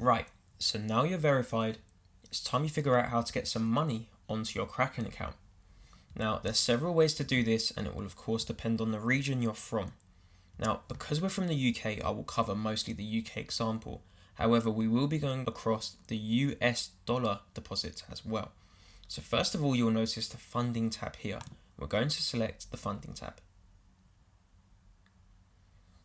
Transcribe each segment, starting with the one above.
Right, so now you're verified, it's time you figure out how to get some money onto your Kraken account. Now, there's several ways to do this, and it will of course depend on the region you're from. Now, because we're from the UK, I will cover mostly the UK example. However, we will be going across the US dollar deposit as well. So first of all, you'll notice the funding tab here. We're going to select the funding tab.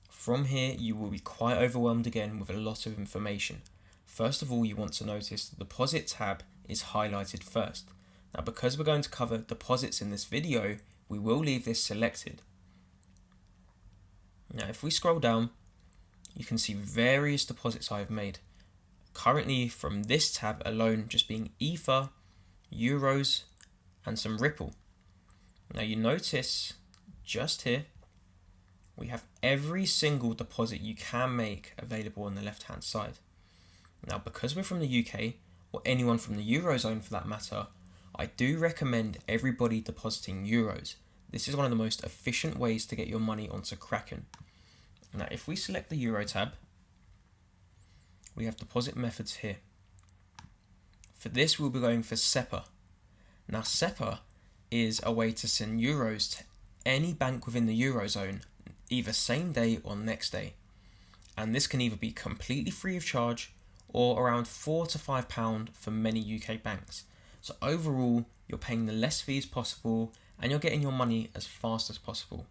From here, you will be quite overwhelmed again with a lot of information. First of all, you want to notice the deposit tab is highlighted first. Now, because we're going to cover deposits in this video, we will leave this selected. Now, if we scroll down, you can see various deposits I have made. Currently, from this tab alone, just being Ether, Euros, and some Ripple. Now, you notice just here, we have every single deposit you can make available on the left-hand side. Now, because we're from the UK, or anyone from the Eurozone for that matter, I do recommend everybody depositing Euros. This is one of the most efficient ways to get your money onto Kraken. Now, if we select the Euro tab, we have deposit methods here. For this, we'll be going for SEPA. Now, SEPA is a way to send Euros to any bank within the Eurozone, either same day or next day. And this can either be completely free of charge or around £4 to £5 for many UK banks. So overall, you're paying the less fees possible and you're getting your money as fast as possible.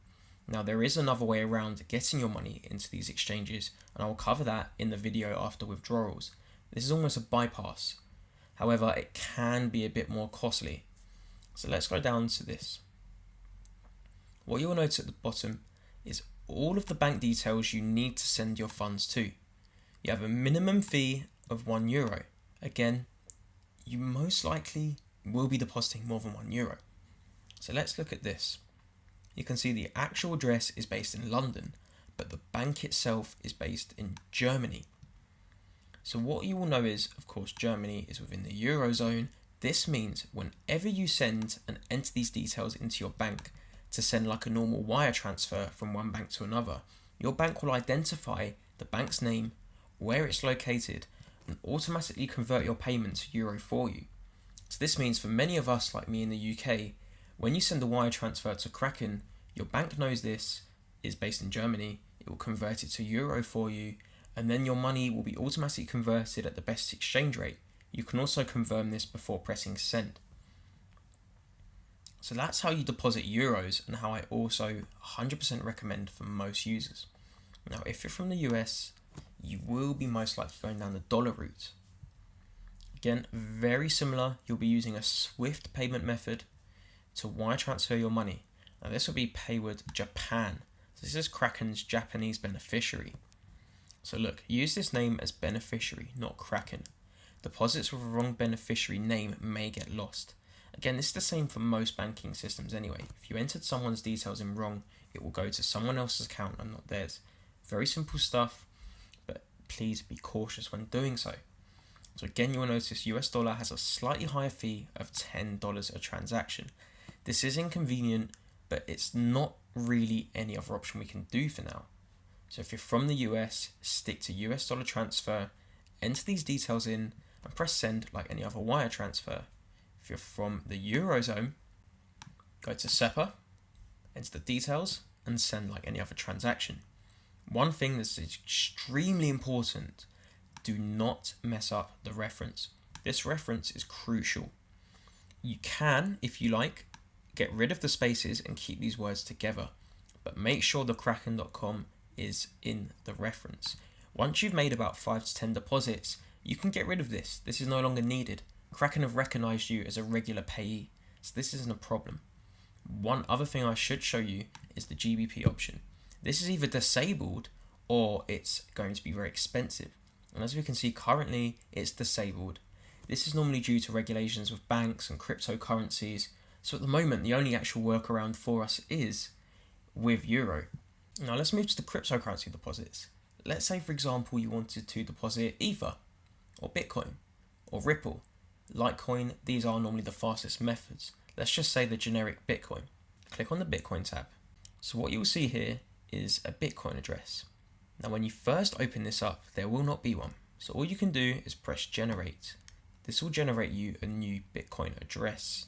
Now, there is another way around getting your money into these exchanges, and I will cover that in the video after withdrawals. This is almost a bypass. However, it can be a bit more costly. So let's go down to this. What you'll notice at the bottom is all of the bank details you need to send your funds to. You have a minimum fee of €1. Again, you most likely will be depositing more than €1. So let's look at this. You can see the actual address is based in London, but the bank itself is based in Germany. So what you will know is, of course, Germany is within the Eurozone. This means whenever you send and enter these details into your bank to send like a normal wire transfer from one bank to another, your bank will identify the bank's name, where it's located, and automatically convert your payment to euro for you. So this means for many of us like me in the UK, when you send a wire transfer to Kraken, your bank knows this is based in Germany, it will convert it to euro for you, and then your money will be automatically converted at the best exchange rate. You can also confirm this before pressing send. So that's how you deposit euros, and how I also 100% recommend for most users. Now, if you're from the US, you will be most likely going down the dollar route. Again, very similar, you'll be using a SWIFT payment method to wire transfer your money. Now, this will be Payward Japan. So this is Kraken's Japanese beneficiary. So look, use this name as beneficiary, not Kraken. Deposits with a wrong beneficiary name may get lost. Again, this is the same for most banking systems anyway. If you entered someone's details in wrong, it will go to someone else's account and not theirs. Very simple stuff, but please be cautious when doing so. So again, you will notice US dollar has a slightly higher fee of $10 a transaction. This is inconvenient, but it's not really any other option we can do for now. So if you're from the US, stick to US dollar transfer, enter these details in, and press send like any other wire transfer. If you're from the Eurozone, go to SEPA, enter the details, and send like any other transaction. One thing that's extremely important, do not mess up the reference. This reference is crucial. You can, if you like, get rid of the spaces and keep these words together, but make sure the kraken.com is in the reference. Once you've made about 5 to 10 deposits, you can get rid of this. This is no longer needed. Kraken have recognized you as a regular payee, so this isn't a problem. One other thing I should show you is the GBP option. This is either disabled or it's going to be very expensive. And as we can see currently, it's disabled. This is normally due to regulations with banks and cryptocurrencies. So at the moment, the only actual workaround for us is with Euro. Now let's move to the cryptocurrency deposits. Let's say, for example, you wanted to deposit Ether or Bitcoin or Ripple, Litecoin. These are normally the fastest methods. Let's just say the generic Bitcoin. Click on the Bitcoin tab. So what you will see here is a Bitcoin address. Now when you first open this up, there will not be one. So all you can do is press generate. This will generate you a new Bitcoin address.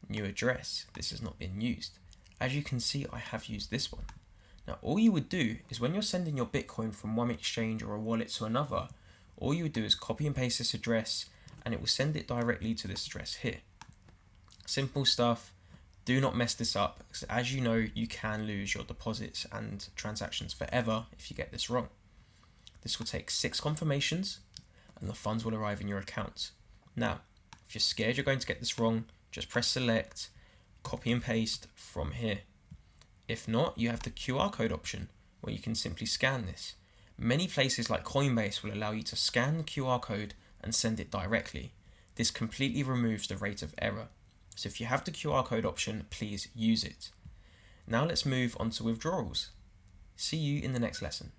New address, this has not been used. As you can see, I have used this one. Now all you would do is when you're sending your Bitcoin from one exchange or a wallet to another, all you would do is copy and paste this address and it will send it directly to this address here. Simple stuff. Do not mess this up, because as you know, you can lose your deposits and transactions forever if you get this wrong. This will take 6 confirmations and the funds will arrive in your account. Now, if you're scared you're going to get this wrong, just press select, copy and paste from here. If not, you have the QR code option where you can simply scan this. Many places like Coinbase will allow you to scan the QR code and send it directly. This completely removes the rate of error. So if you have the QR code option, please use it. Now let's move on to withdrawals. See you in the next lesson.